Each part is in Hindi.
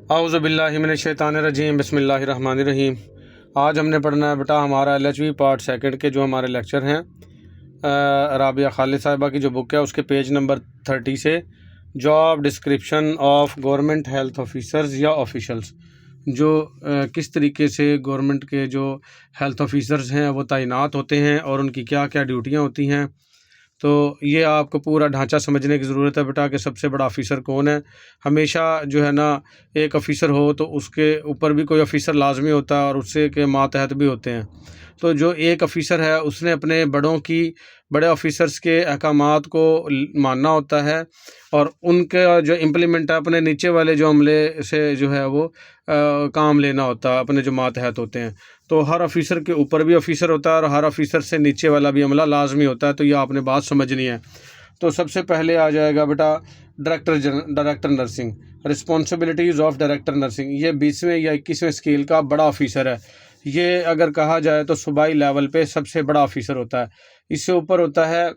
औज़ु बिल्लाहि मिनश शैतानिर रजीम बिस्मिल्लाहिर रहमानिर रहीम। आज हमने पढ़ना है बेटा हमारा LHV पार्ट सेकंड के जो हमारे लेक्चर हैं राबिया खालिद साहिबा की जो बुक है उसके पेज नंबर 30 से job description of government health officers या ऑफिशल्स, जो किस तरीके से गवर्नमेंट के जो हेल्थ ऑफिसर्स हैं वो तैनात होते हैं और उनकी क्या क्या ड्यूटियाँ होती हैं। तो ये आपको पूरा ढांचा समझने की ज़रूरत है बेटा कि सबसे बड़ा ऑफ़िसर कौन है। हमेशा जो है ना, एक ऑफ़िसर हो तो उसके ऊपर भी कोई ऑफ़िसर लाजमी होता है और उससे के मातहत भी होते हैं। तो जो एक ऑफ़िसर है उसने अपने बड़े ऑफ़िसर्स के अहकामात को मानना होता है और उनका जो इम्प्लीमेंट है अपने नीचे वाले जो अमले से जो है वो काम लेना होता है, अपने जो मातहत होते हैं। तो हर ऑफ़िसर के ऊपर भी ऑफ़िसर होता है और हर ऑफ़िसर से नीचे वाला भी अमला लाजमी होता है। तो ये आपने बात समझनी है। तो सबसे पहले आ जाएगा बेटा director nursing, responsibilities of director nursing. ये 20वें या 21वें स्केल का बड़ा ऑफ़िसर है। ये अगर कहा जाए तो सूबाई लेवल पे सबसे बड़ा ऑफ़िसर होता है। इससे ऊपर होता है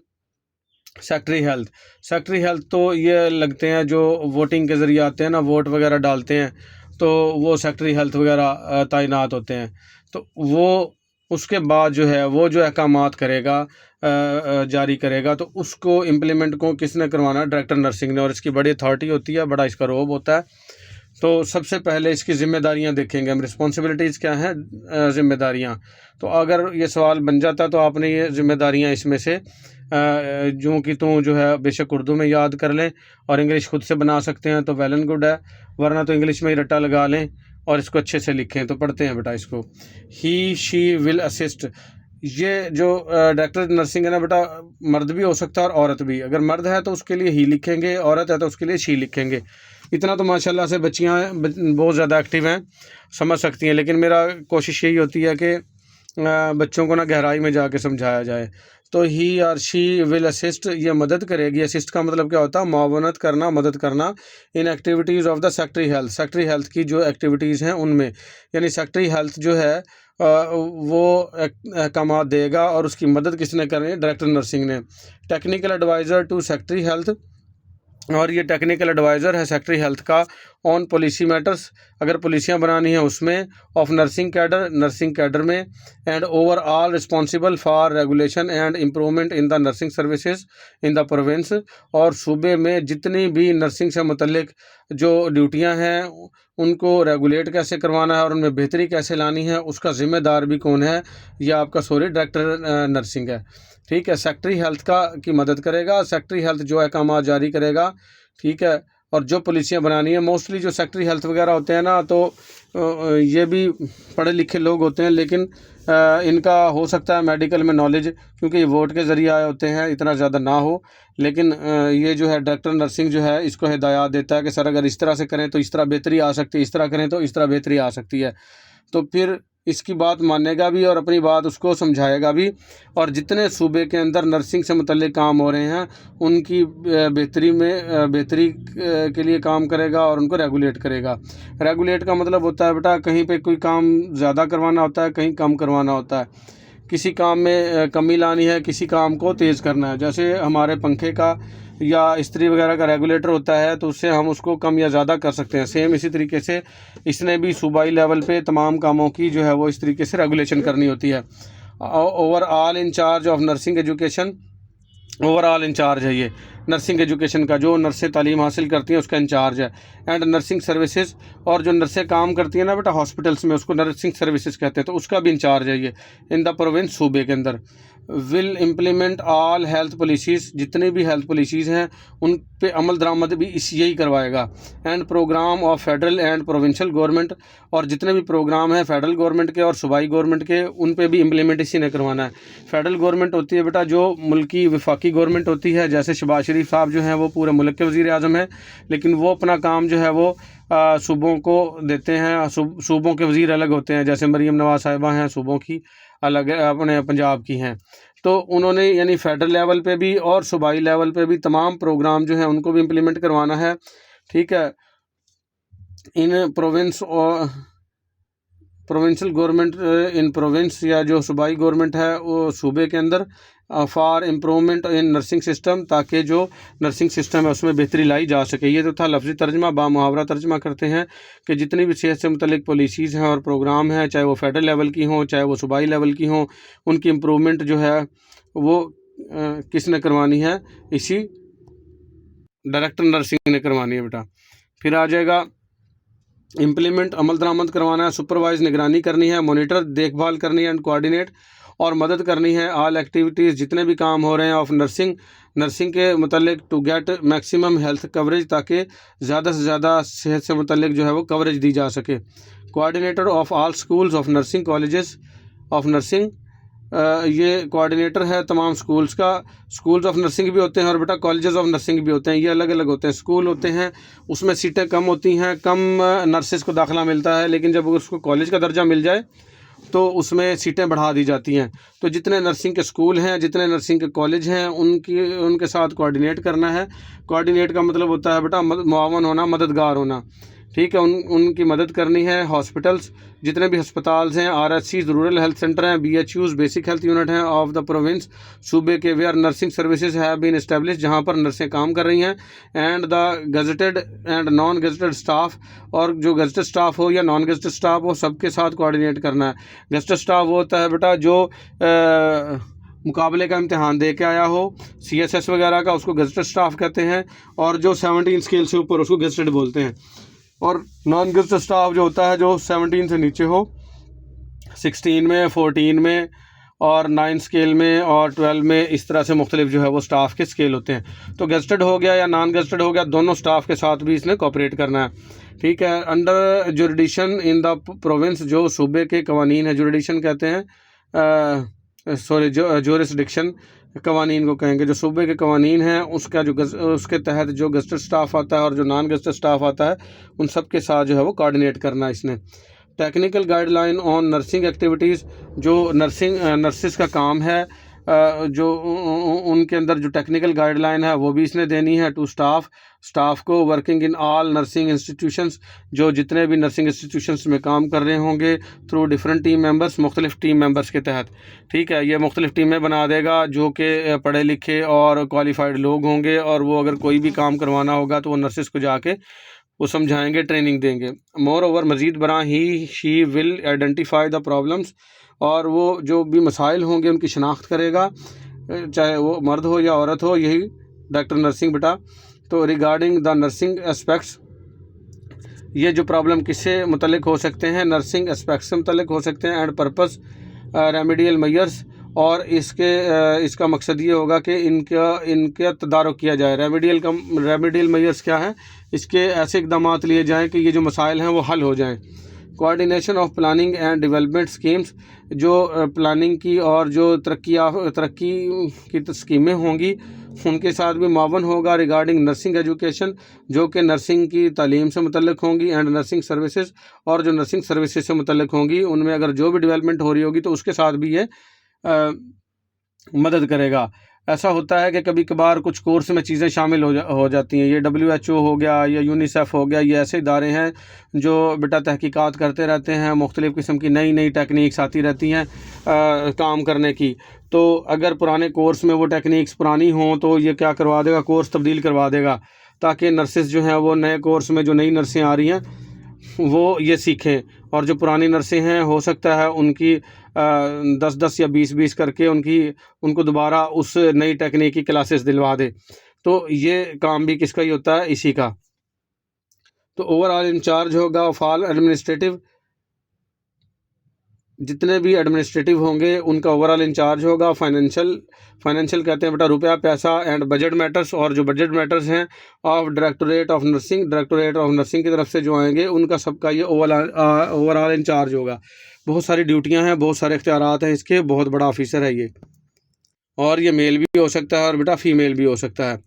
सेक्रेटरी हेल्थ। सेक्रेटरी हेल्थ तो ये लगते हैं जो वोटिंग के ज़रिए आते हैं ना, वोट वगैरह डालते हैं, तो वो सेक्रेटरी हेल्थ वगैरह तैनात होते हैं। तो वो उसके बाद जो है वो जो अहकामात करेगा, जारी करेगा, तो उसको इम्प्लीमेंट को किसने करवाना है? डायरेक्टर नर्सिंग ने। और इसकी बड़ी अथॉरिटी होती है, बड़ा इसका रोब होता है। तो सबसे पहले इसकी ज़िम्मेदारियां देखेंगे हम। रिस्पॉन्सिबिलिटीज़ क्या हैं, ज़िम्मेदारियां। तो अगर ये सवाल बन जाता तो आपने ये ज़िम्मेदारियां इसमें से जो कि तू जो है बेशक उर्दू में याद कर लें और इंग्लिश खुद से बना सकते हैं तो वेल एंड गुड है, वरना तो इंग्लिश में ही रट्टा लगा लें और इसको अच्छे से लिखें। तो पढ़ते हैं बेटा इसको। ही शी विल असिस्ट। ये जो डायरेक्टर नर्सिंग है ना बेटा, मर्द भी हो सकता है और औरत भी। अगर मर्द है तो उसके लिए ही लिखेंगे, औरत है तो उसके लिए शी लिखेंगे। इतना तो माशाल्लाह से बच्चियाँ बहुत ज़्यादा एक्टिव हैं, समझ सकती हैं। लेकिन मेरा कोशिश यही होती है कि बच्चों को ना गहराई में जाके समझाया जाए। तो ही और शी विल असिस्ट, ये मदद करेगी। असिस्ट का मतलब क्या होता है? मुआवनत करना, मदद करना in activities of the secretary health. Secretary health की जो एक्टिविटीज़ हैं उनमें, यानी सेक्रेटरी हेल्थ जो है वो अहकामात देगा और उसकी मदद किसने करनी है? डायरेक्टर नर्सिंग ने। Technical adviser to secretary health, और ये टेक्निकल एडवाइज़र है सेक्रेटरी हेल्थ का ऑन पॉलिसी मैटर्स, अगर पॉलिसियाँ बनानी है उसमें, ऑफ नर्सिंग कैडर में, and overall responsible for regulation and improvement in the nursing services in the province. और सूबे में जितनी भी नर्सिंग से मुतल्लिक जो ड्यूटियां हैं उनको रेगुलेट कैसे करवाना है और उनमें बेहतरी कैसे लानी है, उसका ज़िम्मेदार भी कौन है? यह आपका डायरेक्टर नर्सिंग है। ठीक है, सेक्रेटरी हेल्थ का की मदद करेगा। सेक्रेटरी हेल्थ जो अहकाम जारी करेगा, ठीक है। और जो पॉलिसियाँ बनानी है, मोस्टली जो सेक्रेटरी हेल्थ वगैरह होते हैं ना, तो ये भी पढ़े लिखे लोग होते हैं, लेकिन इनका हो सकता है मेडिकल में नॉलेज, क्योंकि ये वोट के ज़रिए आए होते हैं, इतना ज़्यादा ना हो। लेकिन ये जो है डायरेक्टर नर्सिंग जो है इसको हिदायत देता है कि सर अगर इस तरह से करें तो इस तरह बेहतरी आ सकती है, इस तरह करें तो इस तरह बेहतरी आ सकती है। तो फिर इसकी बात मानेगा भी और अपनी बात उसको समझाएगा भी। और जितने सूबे के अंदर नर्सिंग से मुतल्लिक काम हो रहे हैं उनकी बेहतरी के लिए काम करेगा और उनको रेगुलेट करेगा। रेगुलेट का मतलब होता है बेटा, कहीं पे कोई काम ज़्यादा करवाना होता है, कहीं कम करवाना होता है। किसी काम में कमी लानी है, किसी काम को तेज़ करना है। जैसे हमारे पंखे का या इस्त्री वगैरह का रेगुलेटर होता है तो उससे हम उसको कम या ज़्यादा कर सकते हैं। सेम इसी तरीके से इसने भी सूबाई लेवल पे तमाम कामों की जो है वो इस तरीके से रेगुलेशन करनी होती है। Overall in charge of nursing education, overall in charge है ये नर्सिंग एजुकेशन का, जो नर्सें तालीम हासिल करती हैं उसका इंचार्ज है। एंड नर्सिंग सर्विसेज, और जो नर्सें काम करती हैं ना बेटा हॉस्पिटल्स में, उसको नर्सिंग सर्विसेज कहते हैं, तो उसका भी इंचार्ज है ये इन द प्रोविंस, सूबे के अंदर। Will implement all health policies, जितनी भी हेल्थ पॉलिसीज़ हैं उन पे अमल दरामद भी यही करवाएगा। And programme of federal and provincial government, और जितने भी प्रोग्राम हैं फेडरल गवर्नमेंट के और सूबाई गवर्नमेंट के, उन पे भी इम्प्लीमेंट इसी ने करवाना है। फेडरल गवर्नमेंट होती है बेटा जो मुल्की वफाकी गवर्नमेंट होती है, जैसे शहबाज शरीफ साहब जो हैं वो पूरे मुल्क के वज़ीर आज़म हैं, लेकिन वो अपना काम जो है वो सूबों को देते हैं। सूबों के वज़ीर अलग होते हैं, जैसे मरीम नवाज़ साहिबा हैं सूबों की अलग, अपने पंजाब की हैं। तो उन्होंने यानी फेडरल लेवल पे भी और सूबाई लेवल पे भी तमाम प्रोग्राम जो हैं उनको भी इम्प्लीमेंट करवाना है। ठीक है, इन प्रोविंस और प्रोविंशियल गवर्नमेंट इन प्रोविंस, या जो सूबाई गवर्नमेंट है वो सूबे के अंदर, for improvement in nursing system, ताकि जो नर्सिंग सिस्टम है उसमें बेहतरी लाई जा सके। ये तो था लफ्ज़ी तर्जमा। बामुहावरा तर्जमा करते हैं कि जितनी भी सेहत से मुतल्लिक पॉलिसीज़ हैं और प्रोग्राम हैं, चाहे वो फेडरल लेवल की हों चाहे वो सूबाई लेवल की हों, उनकी इम्प्रूवमेंट जो है वो किसने करवानी है? इसी डायरेक्टर नर्सिंग ने करवानी है बेटा। फिर आ जाएगा इम्प्लीमेंट, अमल दरामद करवाना है, सुपरवाइज निगरानी करनी है, मॉनिटर देखभाल करनी है, एंड कोऑर्डिनेट और मदद करनी है ऑल एक्टिविटीज़, जितने भी काम हो रहे हैं ऑफ नर्सिंग के मतलब to get maximum health coverage, ताकि ज़्यादा से ज़्यादा सेहत से मुतल्लिक जो है वो कवरेज दी जा सके। Coordinator of all schools of nursing, colleges of nursing, ये कोऑर्डिनेटर है तमाम स्कूल्स का। स्कूल्स ऑफ नर्सिंग भी होते हैं और बेटा कॉलेजेस ऑफ नर्सिंग भी होते हैं, ये अलग अलग होते हैं। स्कूल होते हैं उसमें सीटें कम होती हैं, कम नर्सिस को दाखिला मिलता है, लेकिन जब उसको कॉलेज का दर्जा मिल जाए तो उसमें सीटें बढ़ा दी जाती हैं। तो जितने नर्सिंग के स्कूल हैं, जितने नर्सिंग के कॉलेज हैं, उनके साथ कोऑर्डिनेट करना है। कोऑर्डिनेट का मतलब होता है बेटा मुआवन होना, मददगार होना, ठीक है। उनकी मदद करनी है। हॉस्पिटल्स, जितने भी अस्पताल हैं, RHC रूरल हेल्थ सेंटर हैं, BHUs बेसिक हेल्थ यूनिट हैं ऑफ द प्रोविंस, सूबे के, where nursing services have been establish, जहाँ पर नर्सें काम कर रही हैं, and the gazetted and non gazetted staff, और जो गजटेड स्टाफ हो या नॉन गजटेड स्टाफ हो, सबके साथ कोऑर्डिनेट करना है। गजटेड स्टाफ वो होता है बेटा जो मुकाबले का इम्तिहान दे के आया हो, CSS वगैरह का, उसको गजटेड स्टाफ कहते हैं, और जो 17 स्केल से ऊपर उसको गजटेड बोलते हैं। और नॉन गजटेड स्टाफ जो होता है जो 17 से नीचे हो, 16 में, 14 में और 9 स्केल में और 12 में, इस तरह से मुख्तलिफ जो है वो स्टाफ के स्केल होते हैं। तो गजटेड हो गया या नॉन गजटेड हो गया, दोनों स्टाफ के साथ भी इसने कोऑपरेट करना है, ठीक है। अंडर जुरिडिशन इन द प्रोविंस, जो सूबे के कवानीन है, जुरिडिशन कहते हैं, सॉरी जोरिसडिक्शन कवानीन को कहेंगे, जो सूबे के कवानीन हैं उसका जो उसके तहत जो गजटेड स्टाफ आता है और जो नॉन गजटेड स्टाफ आता है, उन सब के साथ जो है वो कोऑर्डिनेट करना है इसने। Technical guideline on nursing activities, जो नर्सिस का काम है, जो उनके अंदर जो टेक्निकल गाइडलाइन है वो भी इसने देनी है टू स्टाफ को, working in all nursing institutions, जो जितने भी नर्सिंग इंस्टीट्यूशंस में काम कर रहे होंगे, थ्रू डिफरेंट टीम मेंबर्स, मुख्तलिफ टीम मेंबर्स के तहत, ठीक है। ये मुख्तलिफ टीमें बना देगा जो कि पढ़े लिखे और क्वालिफाइड लोग होंगे, और वो अगर कोई भी काम करवाना होगा तो वो नर्सिस को जाके वो समझाएंगे, ट्रेनिंग देंगे। मोर ओवर, मज़ीद बरा, he she will identify the problems, और वो जो भी मसाइल होंगे उनकी शनाख्त करेगा, चाहे वो मर्द हो या औरत हो, यही डॉक्टर नर्सिंग बेटा। तो रिगार्डिंग द नर्सिंग एस्पेक्ट्स, ये जो प्रॉब्लम किससे मुतल्लिक हो सकते हैं? नर्सिंग एस्पेक्ट्स से मुतल्लिक हो सकते हैं। एंड पर्पस रेमेडियल मेजर्स, और इसका मकसद ये होगा कि इनका तदारुक किया जाए। रेमेडियल मेजर्स क्या है? इसके ऐसे इकदाम लिए जाएँ कि ये जो मसाइल हैं वो हल हो जाएँ। Coordination of planning and development schemes, जो प्लानिंग की और जो तरक्की की स्कीमें होंगी उनके साथ भी मावन होगा। रिगार्डिंग नर्सिंग एजुकेशन, जो कि नर्सिंग की तालीम से मुतल्लिक होंगी। एंड नर्सिंग सर्विसेज, और जो नर्सिंग सर्विसेज से मुतल्लिक होंगी उनमें अगर जो भी डेवलपमेंट हो रही होगी तो उसके साथ भी ये मदद करेगा। ऐसा होता है कि कभी कभार कुछ कोर्स में चीज़ें शामिल हो जाती हैं। ये WHO हो गया या यूनिसेफ हो गया, ये ऐसे इदारे हैं जो बेटा तहकीकात करते रहते हैं, मुख्तलिफ़ किस्म की नई नई टेक्निक्स आती रहती हैं काम करने की। तो अगर पुराने कोर्स में वो टेक्निक्स पुरानी हों तो ये क्या करवा देगा, कोर्स तब्दील करवा देगा, ताकि नर्सिस जो हैं वो नए कोर्स में जो नई नर्सें आ रही हैं वो ये सीखें, और जो पुरानी नर्सें हैं हो सकता है उनकी 10-10 या 20-20 करके उनको दोबारा उस नई टेक्निक की क्लासेस दिलवा दे। तो ये काम भी किसका ही होता है? इसी का। तो ओवरऑल इंचार्ज होगा ऑफ ऑल एडमिनिस्ट्रेटिव, जितने भी एडमिनिस्ट्रेटिव होंगे उनका ओवरऑल इंचार्ज होगा। फाइनेंशियल कहते हैं बेटा रुपया पैसा, एंड बजट मैटर्स, और जो बजट मैटर्स हैं ऑफ डायरेक्टोरेट ऑफ नर्सिंग की तरफ से जो आएंगे उनका सबका ये ओवरऑल इंचार्ज होगा। बहुत सारी ड्यूटियां हैं, बहुत सारे इख्तियारात हैं इसके, बहुत बड़ा ऑफिसर है ये, और ये मेल भी हो सकता है और बेटा फीमेल भी हो सकता है।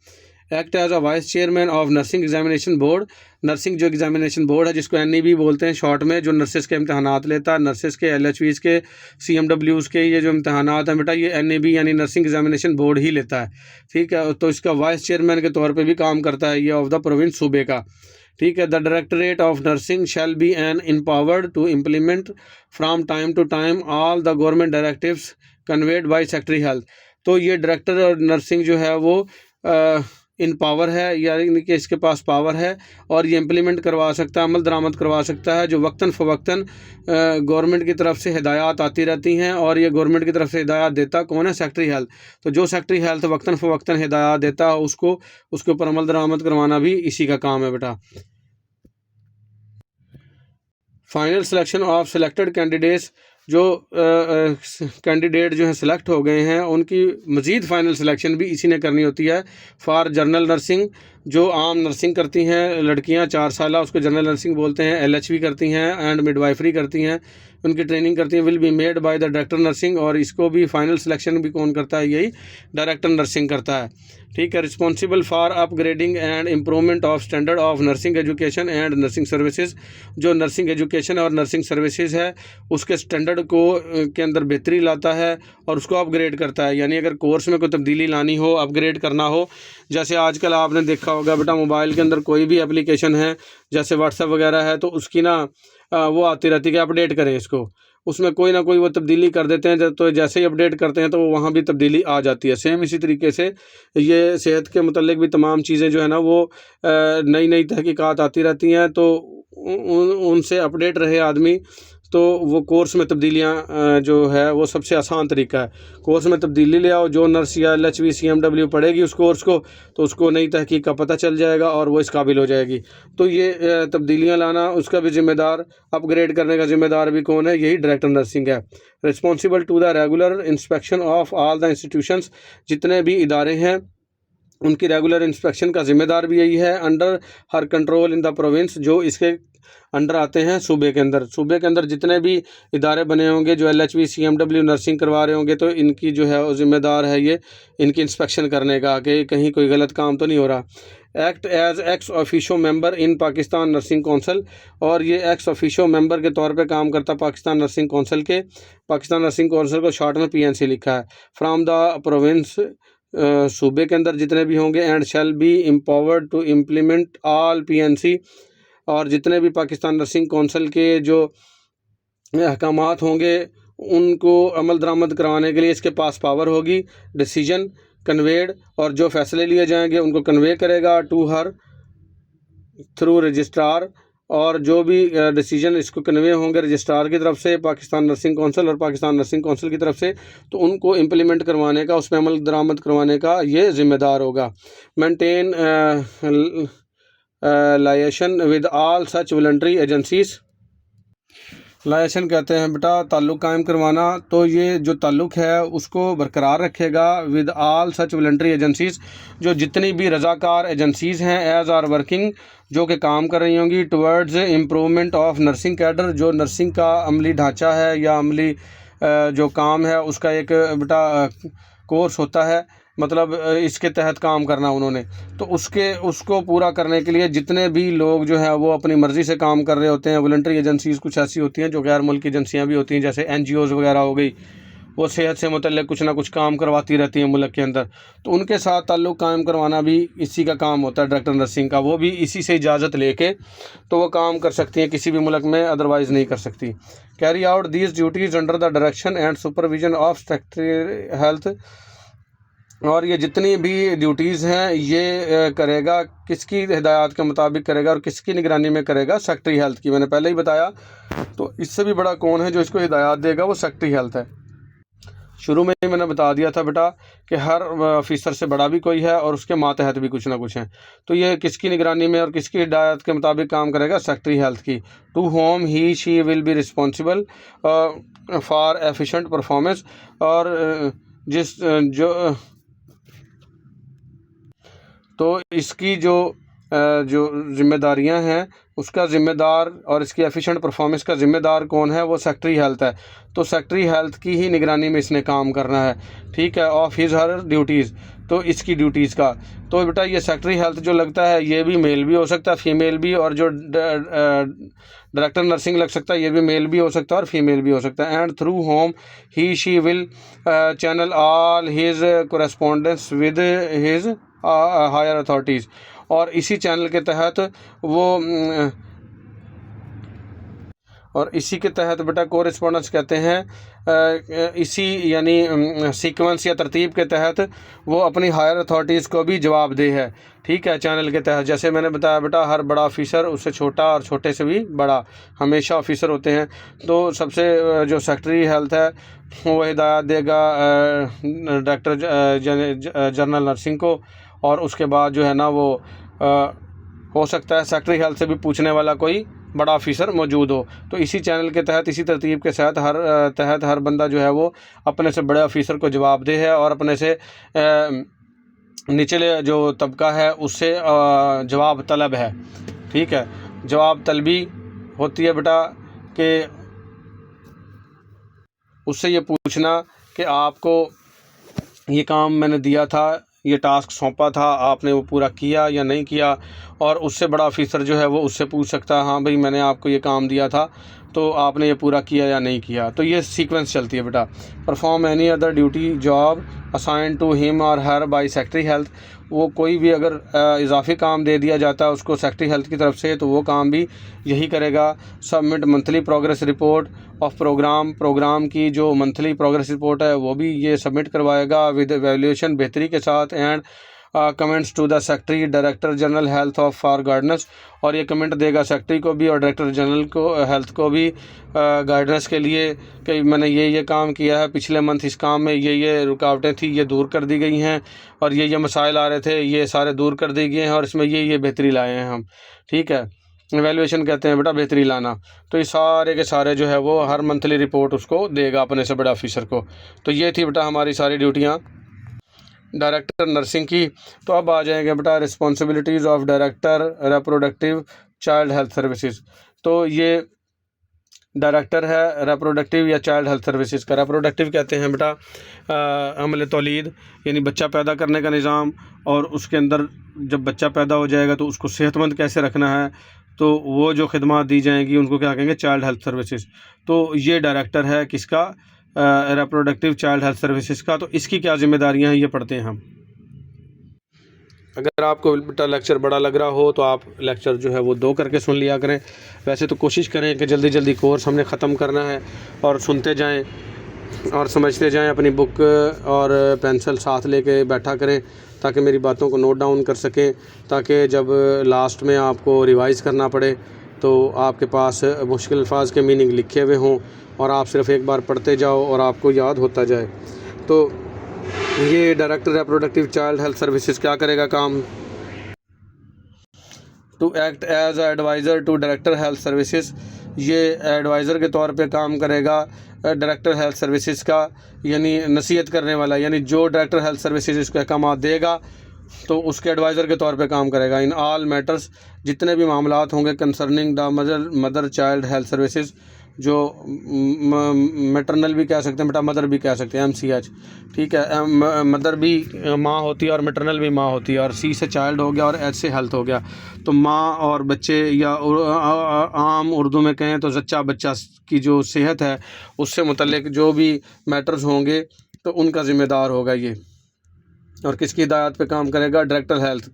Act as a vice chairman of nursing examination board, nursing जो एग्जामिनेशन बोर्ड है जिसको NEB बोलते हैं शॉर्ट में, जो नर्सिस के इम्तहानात लेता है, नर्सिस के, LHVs के, CMWs के, ये जो इम्तहानात हैं बेटा ये NEB यानी नर्सिंग एग्जामिनेशन बोर्ड ही लेता है, ठीक है। तो इसका वाइस चेयरमैन के तौर पे भी काम करता है ये ऑफ द प्रोविंस, सूबे का, ठीक है। The directorate of nursing shall be an empowered to implement from time to time all the government directives conveyed by secretary health. तो ये डायरेक्टर और नर्सिंग जो है वो इन पावर है, यानी कि इसके पास पावर है और ये इम्प्लीमेंट करवा सकता है, अमल दरामद करवा सकता है जो वक्तन फ़वक्तन गवर्नमेंट की तरफ से हिदायत आती रहती हैं। और ये गवर्नमेंट की तरफ से हिदायत देता कौन है? Secretary health. तो जो सेक्रेटरी हेल्थ वक्तन फ़वक्तन हिदायत देता है उसको उसके ऊपर अमल दरामद करवाना भी इसी का काम है बेटा। Final selection of selected candidates, जो कैंडिडेट जो हैं सिलेक्ट हो गए हैं उनकी मज़ीद फ़ाइनल सिलेक्शन भी इसी ने करनी होती है। फॉर जनरल नर्सिंग, जो आम नर्सिंग करती हैं लड़कियां 4 साल, उसको जनरल नर्सिंग बोलते हैं। LHV करती हैं एंड मिडवाइफरी करती हैं, उनकी ट्रेनिंग करती हैं, will be made by the director nursing. और इसको भी फाइनल सिलेक्शन भी कौन करता है? यही डायरेक्टर नर्सिंग करता है। ठीक है। Responsible for upgrading and improvement of standard of nursing education and nursing services, जो नर्सिंग एजुकेशन और नर्सिंग सर्विसेज है उसके स्टैंडर्ड को के अंदर बेहतरी लाता है और उसको अपग्रेड करता है। यानी अगर कोर्स में कोई तब्दीली लानी हो, अपग्रेड करना हो, जैसे आजकल आपने देखा होगा बेटा मोबाइल के अंदर कोई भी एप्लीकेशन है जैसे व्हाट्सएप वगैरह है तो उसकी ना वो आती रहती है कि अपडेट करें इसको, उसमें कोई ना कोई वो तब्दीली कर देते हैं। तो जैसे ही अपडेट करते हैं तो वहाँ भी तब्दीली आ जाती है। सेम इसी तरीके से ये सेहत के मुतल्लिक भी तमाम चीज़ें जो है ना वो नई नई तहकीकात आती रहती हैं, तो उनसे अपडेट रहे आदमी तो वो कोर्स में तब्दीलियाँ जो है वो सबसे आसान तरीका है। कोर्स में तब्दीली ले आओ, जो नर्स या LHV CMW पढ़ेगी उस कोर्स को तो उसको नई तहकीक का पता चल जाएगा और वो इस काबिल हो जाएगी। तो ये तब्दीलियाँ लाना उसका भी ज़िम्मेदार, अपग्रेड करने का ज़िम्मेदार भी कौन है? यही डायरेक्टर नर्सिंग है। Responsible to the regular inspection of all the institutions, जितने भी इदारे हैं उनकी रेगुलर इंस्पेक्शन का ज़िम्मेदार भी यही है। Under her control in the province, जो इसके अंडर आते हैं सूबे के अंदर। सूबे के अंदर जितने भी इदारे बने होंगे जो LHV CMW नर्सिंग करवा रहे होंगे तो इनकी जो है वो ज़िम्मेदार है ये इनकी इंस्पेक्शन करने का कि कहीं कोई गलत काम तो नहीं हो रहा। Act as ex officio member in Pakistan nursing council, और ये एक्स ऑफिशियो मेंबर के तौर पे काम करता पाकिस्तान नर्सिंग कौंसल के। पाकिस्तान नर्सिंग कौंसल को शॉर्ट में PNC लिखा है। फ्राम द प्रोविंस, सूबे के अंदर जितने भी होंगे, and shall be empowered to implement all PNC, और जितने भी पाकिस्तान नर्सिंग कौंसल के जो अहकामात होंगे उनको अमल दरामद करवाने के लिए इसके पास पावर होगी। डिसीजन कन्वेड, और जो फैसले लिए जाएंगे उनको कन्वे करेगा टू हर थ्रू रजिस्ट्रार, और जो भी डिसीजन इसको कन्वे होंगे रजिस्ट्रार की तरफ से पाकिस्तान नर्सिंग कौंसल और पाकिस्तान नर्सिंग कौंसल की तरफ से, तो उनको इम्प्लीमेंट करवाने का, उसमें अमल दरामद करवाने का ये ज़िम्मेदार होगा। Maintain liaison with all such voluntary agencies. Liaison कहते हैं बेटा ताल्लुक़ कायम करवाना, तो ये जो ताल्लुक़ है उसको बरकरार रखेगा with all such voluntary agencies, जो जितनी भी रज़ाकार एजेंसीज़ हैं एज आर वर्किंग, जो कि काम कर रही होंगी towards improvement of nursing cadre, जो नर्सिंग का अमली ढांचा है या अमली जो काम है उसका एक बेटा कोर्स होता है, मतलब इसके तहत काम करना उन्होंने, तो उसको पूरा करने के लिए जितने भी लोग जो है वो अपनी मर्ज़ी से काम कर रहे होते हैं। वॉलंटरी एजेंसीज़ कुछ ऐसी होती हैं जो गैर मुल्की एजेंसियां भी होती हैं, जैसे NGOs वगैरह हो गई, वो सेहत से मुतल्लिक़ कुछ ना कुछ काम करवाती रहती हैं मुल्क के अंदर, तो उनके साथ ताल्लुक़ कायम करवाना भी इसी का काम होता है डायरेक्टर नर्सिंग का। वो भी इसी से इजाज़त लेके तो वो काम कर सकती हैं, किसी भी मुल्क में अदरवाइज़ नहीं कर सकती। Carry out these duties under the direction and supervision of secretary health, और ये जितनी भी ड्यूटीज़ हैं ये करेगा, किसकी हिदायत के मुताबिक करेगा और किसकी निगरानी में करेगा? सेक्रेटरी हेल्थ की। मैंने पहले ही बताया, तो इससे भी बड़ा कौन है जो इसको हिदायत देगा? वो सेक्रेटरी हेल्थ है। शुरू में ही मैंने बता दिया था बेटा कि हर ऑफिसर से बड़ा भी कोई है और उसके मातहत भी कुछ ना कुछ हैं, तो ये किसकी निगरानी में और किसकी हिदायत के मुताबिक काम करेगा? सेक्रेटरी हेल्थ की। To whom he she will be responsible for efficient performance, और जिस जो तो इसकी जो जिम्मेदारियां हैं उसका ज़िम्मेदार और इसकी एफिशिएंट परफॉर्मेंस का ज़िम्मेदार कौन है? वो सेक्रेटरी हेल्थ है। तो सेक्रेटरी हेल्थ की ही निगरानी में इसने काम करना है, ठीक है, ऑफ हिज हर ड्यूटीज़, तो इसकी ड्यूटीज़ का। तो बेटा ये सेक्रेटरी हेल्थ जो लगता है ये भी मेल भी हो सकता है, फीमेल भी, और जो डायरेक्टर नर्सिंग लग सकता है ये भी मेल भी हो सकता है और फीमेल भी हो सकता है। And through whom he she will channel all his correspondence with his higher authorities, और इसी चैनल के तहत इसी के तहत बेटा कोरेस्पोंडेंस कहते हैं इसी यानी सीक्वेंस या तरतीब के तहत वो अपनी हायर अथॉरिटीज़ को भी जवाबदेह है। ठीक है, चैनल के तहत जैसे मैंने बताया बेटा, हर बड़ा ऑफिसर उससे छोटा और छोटे से भी बड़ा हमेशा ऑफिसर होते हैं। तो सबसे जो सेक्रेटरी हेल्थ है वो हिदायत देगा डायरेक्टर जनरल नर्सिंग को, और उसके बाद जो है ना वो हो सकता है सेक्रेटरी हेल्थ से भी पूछने वाला कोई बड़ा ऑफिसर मौजूद हो। तो इसी चैनल के तहत, इसी तरतीब के तहत हर बंदा जो है वो अपने से बड़े ऑफिसर को जवाबदेह है और अपने से निचले जो तबका है उससे जवाब तलब है। ठीक है, जवाब तलबी होती है बेटा कि उससे ये पूछना कि आपको ये काम मैंने दिया था, ये टास्क सौंपा था, आपने वो पूरा किया या नहीं किया, और उससे बड़ा ऑफिसर जो है वो उससे पूछ सकता है, हाँ भाई मैंने आपको ये काम दिया था तो आपने ये पूरा किया या नहीं किया। तो ये सीक्वेंस चलती है बेटा। Perform any other duty job assign to him or her bye secretary health, वो कोई भी अगर इजाफी काम दे दिया जाता है उसको सेक्रेटरी हेल्थ की तरफ से तो वो काम भी यही करेगा। Submit monthly progress report of programme की जो मंथली प्रोग्रेस रिपोर्ट है वो भी ये सबमिट करवाएगा विद एवेल्यूएशन बेहतरी के साथ, and comments to the secretary director general health of for guidance, और ये कमेंट देगा सेक्रेटरी को भी और डायरेक्टर जनरल को हेल्थ को भी गाइडेंस के लिए कि मैंने ये काम किया है, पिछले मंथ इस काम में ये रुकावटें थी, ये दूर कर दी गई हैं, और ये मसाइल आ रहे थे, ये सारे दूर कर दिए गए हैं, और इसमें ये बेहतरी लाए हैं हम। ठीक है, एवेल्यूएशन कहते हैं बेटा बेहतरी लाना। तो ये सारे के सारे जो है वो हर मंथली रिपोर्ट उसको देगा अपने से बड़े ऑफिसर को। तो ये थी बेटा हमारी सारी ड्यूटियाँ डायरेक्टर नर्सिंग की। तो अब आ जाएंगे बेटा responsibilities of director reproductive child health services. तो ये डायरेक्टर है रिप्रोडक्टिव या चाइल्ड हेल्थ सर्विसेज का। रिप्रोडक्टिव कहते हैं बेटा अमल तौलीद, यानी बच्चा पैदा करने का निज़ाम, और उसके अंदर जब बच्चा पैदा हो जाएगा तो उसको सेहतमंद कैसे रखना है, तो वो जो खिदमत दी जाएंगी उनको क्या कहेंगे, चाइल्ड हेल्थ सर्विसेज। तो ये डायरेक्टर है किसका, रिप्रोडक्टिव चाइल्ड हेल्थ सर्विसेज का। तो इसकी क्या जिम्मेदारियां हैं ये पढ़ते हैं हम। अगर आपको बेटा लेक्चर बड़ा लग रहा हो तो आप लेक्चर जो है वो 2 करके सुन लिया करें। वैसे तो कोशिश करें कि जल्दी जल्दी कोर्स हमने ख़त्म करना है, और सुनते जाएं और समझते जाएं। अपनी बुक और पेंसिल साथ लेके बैठा करें ताकि मेरी बातों को नोट डाउन कर सकें, ताकि जब लास्ट में आपको रिवाइज़ करना पड़े तो आपके पास मुश्किल अल्फाज के मीनिंग लिखे हुए हों और आप सिर्फ एक बार पढ़ते जाओ और आपको याद होता जाए। तो ये director reproductive child health services क्या करेगा काम, to act as adviser to director health services. ये एडवाइज़र के तौर पे काम करेगा डायरेक्टर हेल्थ सर्विसेज का, यानी नसीहत करने वाला, यानी जो डायरेक्टर हेल्थ सर्विसेज इसको अहकाम देगा तो उसके एडवाइज़र के तौर पे काम करेगा। इन ऑल मैटर्स, जितने भी मामलात होंगे concerning the mother child health services, जो मैटरनल भी कह सकते हैं बेटा, मदर भी कह सकते हैं, MCH। ठीक है, मदर भी माँ होती है और मैटरनल भी माँ होती है, और C से चाइल्ड हो गया और H से हेल्थ हो गया। तो माँ और बच्चे, या आम उर्दू में कहें तो जच्चा बच्चा की जो सेहत है उससे मुतल्लिक जो भी मैटर्स होंगे तो उनका ज़िम्मेदार होगा ये। और किसकी हिदायत पे काम करेगा, डायरेक्टर हेल्थ।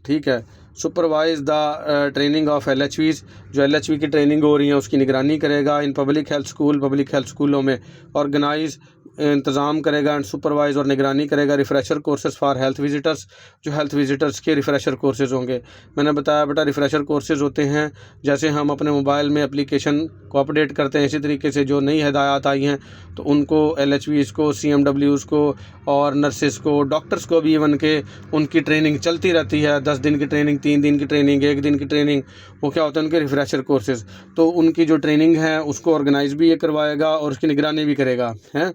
ठीक है, supervise the training of LHVs, जो LHV की ट्रेनिंग हो रही है उसकी निगरानी करेगा। इन पब्लिक हेल्थ स्कूलों में ऑर्गेनाइज इंतज़ाम करेगा एंड सुपरवाइज और निगरानी करेगा। Refresher courses for health visitors, जो हेल्थ विजिटर्स के रिफ़्रेशर कोर्सेज़ होंगे। मैंने बताया बेटा रिफ़्रेशर कोर्सेज़ होते हैं जैसे हम अपने मोबाइल में एप्लीकेशन को अपडेट करते हैं, इसी तरीके से जो नई हिदायत आई हैं तो उनको LHVs को, CMWs को और नर्सेज़ को, डॉक्टर्स को भी इवन के उनकी ट्रेनिंग चलती रहती है। 10 दिन की ट्रेनिंग, 3 दिन की ट्रेनिंग, 1 दिन की ट्रेनिंग, वो क्या होता है उनके रिफ़्रेशर कोर्सेज़। तो उनकी जो ट्रेनिंग है उसको ऑर्गेनाइज़ भी ये करवाएगा और उसकी निगरानी भी करेगा। हैं,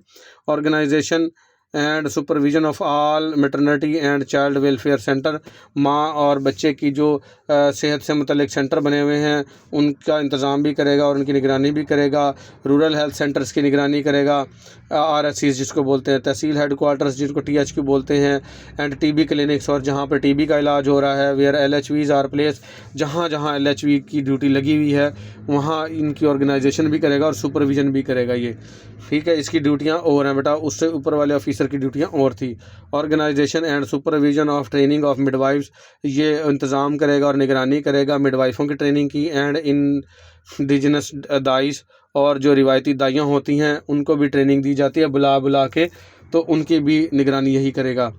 organisation and supervision of all maternity and child welfare centre, माँ और बच्चे की जो सेहत से मुतल्लिक सेंटर बने हुए हैं उनका इंतज़ाम भी करेगा और उनकी निगरानी भी करेगा। रूरल हेल्थ सेंटर्स की निगरानी करेगा, RSCs जिसको बोलते हैं, तहसील हेडक्वार्टर्स जिसको THQ बोलते हैं, एंड TB क्लिनिक्स, और जहाँ पे TB का इलाज हो रहा है, वेयर LHVs आर प्लेस, जहाँ जहाँ LHV की ड्यूटी लगी हुई है वहाँ इनकी ऑर्गेनाइजेशन भी करेगा और सुपरविज़न भी करेगा ये। ठीक है, इसकी ड्यूटियाँ और हैं बेटा। उससे ऊपर वाले ऑफिसर ऑफिसर की ड्यूटियाँ और थी। Organisation and supervision of training of midwifes, ये इंतज़ाम करेगा और निगरानी करेगा मिडवाइफ़ों की ट्रेनिंग की। एंड इंडिजिनस दाइस, और जो रिवायती दाइयाँ होती हैं उनको भी ट्रेनिंग दी जाती है बुला बुला के, तो उनकी भी निगरानी यही करेगा।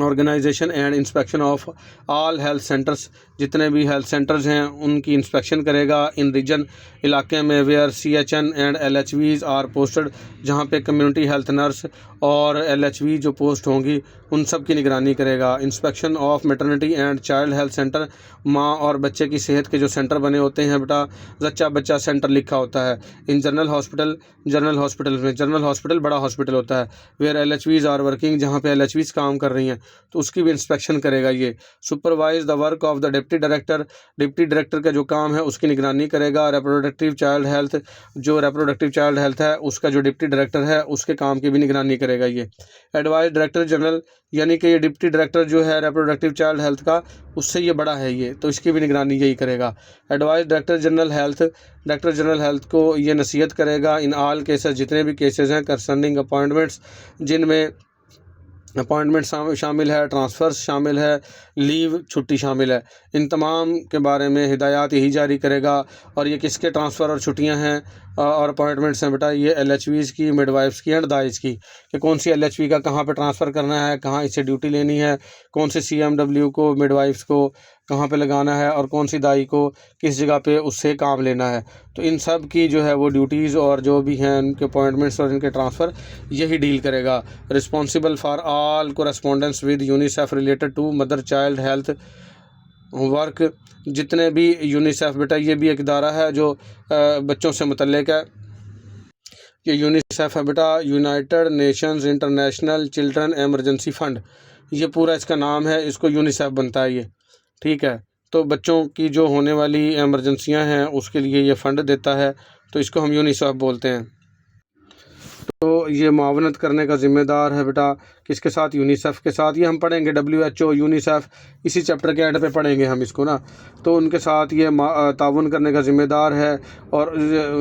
Organisation and inspection of all health centres, जितने भी हेल्थ सेंटर्स हैं उनकी इंस्पेक्शन करेगा इन रीजन, इलाके में where CHN and LHVs are posted, जहाँ पे कम्युनिटी हेल्थ नर्स और LHV जो पोस्ट होंगी उन सब की निगरानी करेगा। Inspection of maternity and child health centre, माँ और बच्चे की सेहत के जो सेंटर बने होते हैं बेटा, जच्चा बच्चा सेंटर लिखा होता है। इन जनरल हॉस्पिटल में जनरल हॉस्पिटल बड़ा हॉस्पिटल होता है। वेयर LHVs आर वर्किंग, जहाँ पे LHVs काम कर रही हैं तो उसकी भी इंस्पेक्शन करेगा ये। Supervise the work of the deputy director, deputy director का जो काम है उसकी निगरानी करेगा। रिप्रोडक्टिव चाइल्ड हेल्थ, जो रिप्रोडक्टिव चाइल्ड हेल्थ है उसका जो डिप्टी डायरेक्टर है उसके काम की भी निगरानी करेगा ये। एडवाइस डायरेक्टर जनरल, यानी कि ये डिप्टी डायरेक्टर जो है रिप्रोडक्टिव चाइल्ड हेल्थ का, उससे ये बड़ा है ये, तो इसकी भी निगरानी यही करेगा। Advice director general health, director general health को ये नसीहत करेगा इन ऑल केसेस, जितने भी केसेस हैं कंसर्निंग अपॉइंटमेंट्स, जिनमें अपॉइंटमेंट शामिल है, ट्रांसफ़र्स शामिल है, लीव छुट्टी शामिल है, इन तमाम के बारे में हिदायत यही जारी करेगा। और ये किसके ट्रांसफ़र और छुट्टियां हैं और अपॉइंटमेंट्स हैं बेटा, ये LHVs की, मिडवाइफ्स की एंड दाइस की, कि कौन सी LHV का कहाँ पे ट्रांसफ़र करना है, कहाँ इससे ड्यूटी लेनी है, कौन से CMW को, मिडवाइफ्स को कहाँ पे लगाना है, और कौन सी दाई को किस जगह पे उससे काम लेना है। तो इन सब की जो है वो ड्यूटीज़ और जो भी हैं उनके अपॉइंटमेंट्स और इनके ट्रांसफ़र यही डील करेगा। Responsible for all correspondence with UNICEF related to mother child health work, जितने भी यूनिसेफ बेटा, ये भी एक इदारा है जो बच्चों से मुतल्लिक है। ये यूनिसेफ है बेटा, United Nations international children emergency fund, ये पूरा इसका नाम है, इसको यूनिसेफ बनता है ये, ठीक है। तो बच्चों की जो होने वाली एमरजेंसियां हैं उसके लिए ये फ़ंड देता है, तो इसको हम यूनिसेफ बोलते हैं। तो ये मुआवनत करने का ज़िम्मेदार है बेटा किसके साथ, यूनिसेफ के साथ। ये हम पढ़ेंगे WHO, यूनिसेफ, इसी चैप्टर के एंड पे पढ़ेंगे हम इसको ना। तो उनके साथ ये ताउन करने का ज़िम्मेदार है। और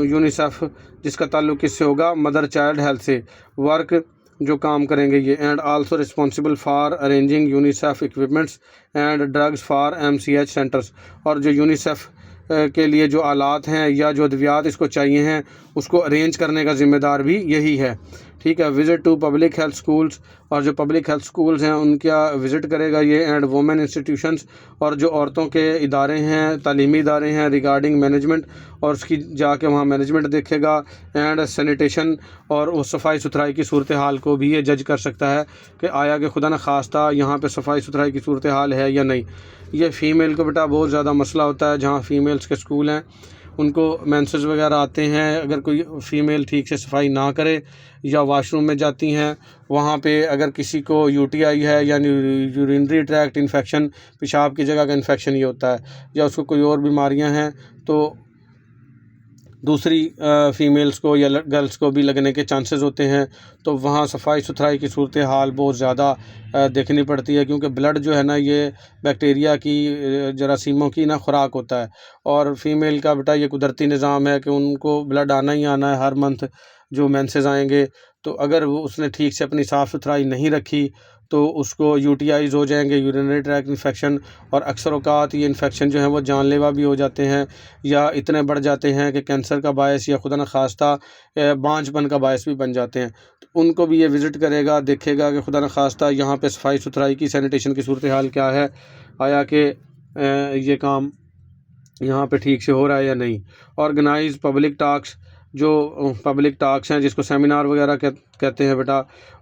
यूनिसेफ जिसका ताल्लुक़ किससे होगा, मदर चाइल्ड हेल्थ से, वर्क जो काम करेंगे ये। And also responsible for arranging UNICEF equipments and drugs for MCH centres, और जो यूनिसेफ के लिए जो आलात हैं या जो अद्वियात इसको चाहिए हैं उसको अरेंज करने का ज़िम्मेदार भी यही है, ठीक है। Visit to public health schools, और जो पब्लिक हेल्थ स्कूल्स हैं उनका विज़िट करेगा ये। एंड वुमेन इंस्टीट्यूशंस, और जो औरतों के इदारे हैं, तालीमी इदारे हैं रिगार्डिंग मैनेजमेंट, और उसकी जाके वहाँ मैनेजमेंट देखेगा। एंड सैनिटेशन, और वो सफाई सुथराई की सूरत हाल को भी ये जज कर सकता है कि आया कि खुदा न खास्ता यहाँ पे सफाई सुथराई की सूरत हाल है या नहीं। ये फ़ीमेल को बेटा बहुत ज़्यादा मसला होता है, जहाँ फ़ीमेल्स के स्कूल हैं उनको मेंसेस वगैरह आते हैं, अगर कोई फ़ीमेल ठीक से सफाई ना करे या वाशरूम में जाती हैं, वहाँ पे अगर किसी को UTI है यानी यूरिनरी ट्रैक्ट इन्फेक्शन, पेशाब की जगह का इन्फेक्शन ये होता है, या उसको कोई और बीमारियां हैं, तो दूसरी फ़ीमेल्स को या गर्ल्स को भी लगने के चांसेस होते हैं। तो वहाँ सफाई सुथराई की सूरत हाल बहुत ज़्यादा देखनी पड़ती है, क्योंकि ब्लड जो है ना ये बैक्टीरिया की, जरासीमों की ना खुराक होता है। और फ़ीमेल का बेटा ये कुदरती निज़ाम है कि उनको ब्लड आना ही आना है हर मंथ, जो मेंसेस आएंगे। तो अगर वो उसने ठीक से अपनी साफ़ सुथराई नहीं रखी तो उसको UTIs हो जाएंगे, यूरिनरी ट्रैक्ट इन्फेक्शन, और अक्सर औक़ात ये इन्फेक्शन जो है वो जानलेवा भी हो जाते हैं, या इतने बढ़ जाते हैं कि कैंसर का बायस या खुदा न खास्ता बांझपन का बायस भी बन जाते हैं। तो उनको भी ये विज़िट करेगा, देखेगा कि खुदा न खास्ता यहाँ पे सफाई सुथराई की, सैनिटेशन की सूरत हाल क्या है, आया कि ये काम यहाँ पे ठीक से हो रहा है या नहीं। ऑर्गेनाइज पब्लिक टॉक्स, जो पब्लिक टॉक्स हैं जिसको सेमिनार वगैरह कहते हैं बेटा,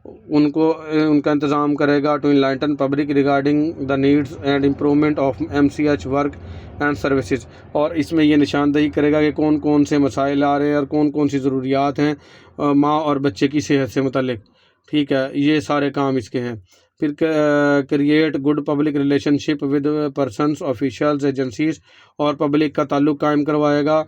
उनका इंतज़ाम करेगा। To enlighten public regarding the needs and improvement of MCH work and services, और इसमें ये निशानदेही करेगा कि कौन कौन से मसाइल आ रहे हैं और कौन कौन सी ज़रूरियात हैं माँ और बच्चे की सेहत से मुतल्लिक, ठीक है। ये सारे काम इसके हैं। फिर create good public relationship with persons, officials, agencies, और पब्लिक का ताल्लुक़ कायम करवाएगा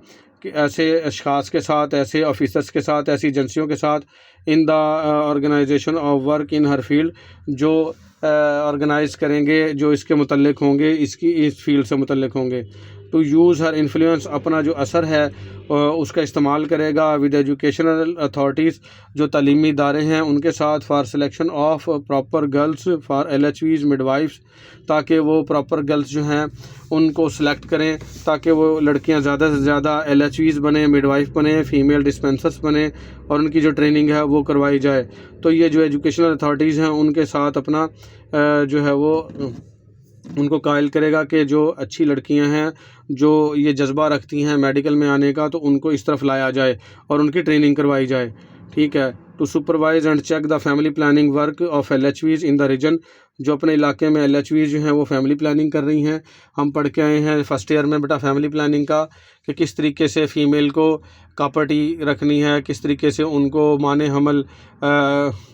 कि ऐसे अशख़ास के साथ, ऐसे ऑफिसर्स के साथ, ऐसी एजेंसियों के साथ, in the organisation of work in हर फील्ड, जो ऑर्गेनाइज़ करेंगे, जो इसके मुतल्लिक होंगे, इसकी इस फील्ड से मुतल्लिक होंगे। टू यूज़ हर इन्फ्लुएंस, अपना जो असर है उसका इस्तेमाल करेगा विद एजुकेशनल अथॉरिटीज़, जो तालीमी इदारे हैं उनके साथ, for selection of proper girls for LHVs midwives, ताकि वो प्रॉपर गर्ल्स जो हैं उनको सेलेक्ट करें, ताकि वो लड़कियां ज़्यादा से ज़्यादा LHVs बने, मिडवाइफ बने, फ़ीमेल डिस्पेंसर्स बने और उनकी जो ट्रेनिंग है वो करवाई जाए। तो ये जो एजुकेशनल अथॉरिटीज़ हैं उनके साथ अपना जो है वो उनको कायल करेगा कि जो अच्छी लड़कियां हैं जो ये जज्बा रखती हैं मेडिकल में आने का, तो उनको इस तरफ लाया जाए और उनकी ट्रेनिंग करवाई जाए। ठीक है। To supervise and check the family planning work of LHVs in the region, जो अपने इलाके में LHVs जो हैं वो फैमिली प्लानिंग कर रही हैं। हम पढ़ के आए हैं फर्स्ट ईयर में बेटा फैमिली प्लानिंग का, कि किस तरीके से फ़ीमेल को कापटी रखनी है, किस तरीके से उनको माने हमल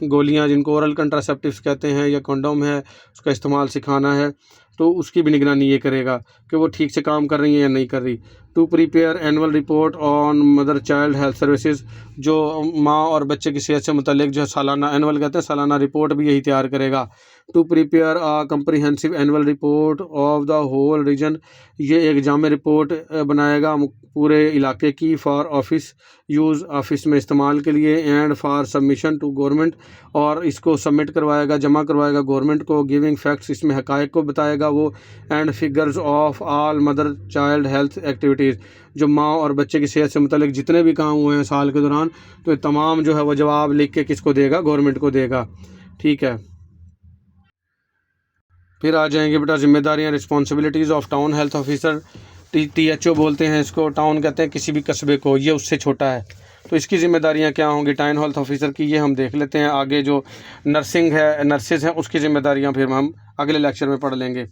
गोलियां जिनको ओरल कंट्रासेप्टिव्स कहते हैं या कंडोम है उसका इस्तेमाल सिखाना है। तो उसकी भी निगरानी ये करेगा कि वो ठीक से काम कर रही हैं या नहीं कर रही। To prepare annual report on mother child health services, जो माँ और बच्चे की सेहत से मुतल्लिक जो सालाना, एनुअल कहते हैं, सालाना रिपोर्ट भी यही तैयार करेगा। To prepare a comprehensive annual report of the whole region, ये एक जामे रिपोर्ट बनाएगा पूरे इलाके की, फॉर ऑफिस यूज़, ऑफिस में इस्तेमाल के लिए, and for submission to government, और इसको सबमिट करवाएगा, जमा करवाएगा गवर्नमेंट को। गिविंग फैक्ट्स, इसमें हक़ाइक़ को बताएगा वो, and figures of all mother child health activities, जो माँ और बच्चे की सेहत से मुतल्लिक जितने भी काम हुए हैं साल के दौरान, तो ये तमाम जो है वो जवाब लिख के किसको देगा, गवर्नमेंट को देगा। ठीक है। फिर आ जाएंगे बेटा जिम्मेदारियां, responsibilities of town health officer. THO बोलते हैं इसको, टाउन कहते हैं किसी भी कस्बे को, ये उससे छोटा है। तो इसकी ज़िम्मेदारियां क्या होंगी टाउन हेल्थ ऑफिसर की, ये हम देख लेते हैं। आगे जो नर्सिंग है, नर्सेज हैं, उसकी ज़िम्मेदारियां फिर हम अगले लेक्चर में पढ़ लेंगे।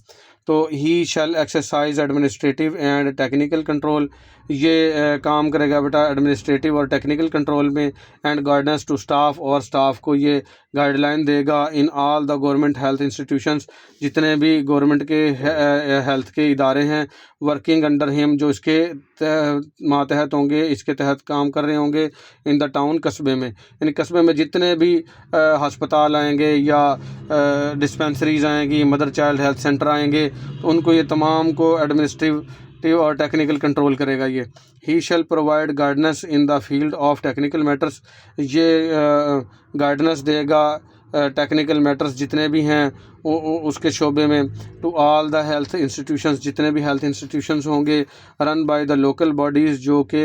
तो he shall exercise administrative and technical control, ये काम करेगा बेटा एडमिनिस्ट्रेटिव और टेक्निकल कंट्रोल में, एंड गाइडेंस टू स्टाफ, और स्टाफ को ये गाइडलाइन देगा in all the government health institutions, जितने भी गवर्नमेंट के हेल्थ के इदारे हैं, वर्किंग अंडर हिम, जो इसके मातहत होंगे, इसके तहत काम कर रहे होंगे, इन द टाउन, कस्बे में। इन कस्बे में जितने भी हस्पताल आएंगे या डिस्पेंसरीज आएंगी, मदर चाइल्ड हेल्थ सेंटर आएंगे, तो उनको ये तमाम को एडमिनिस्ट्रेटिव और टेक्निकल कंट्रोल करेगा ये। He shall provide guidance in the field of technical matters, ये गाइडेंस देगा टेक्निकल मैटर्स जितने भी हैं उसके शोबे में, to all the health institutions, जितने भी हेल्थ इंस्टीट्यूशंस होंगे, run by the local bodies, जो कि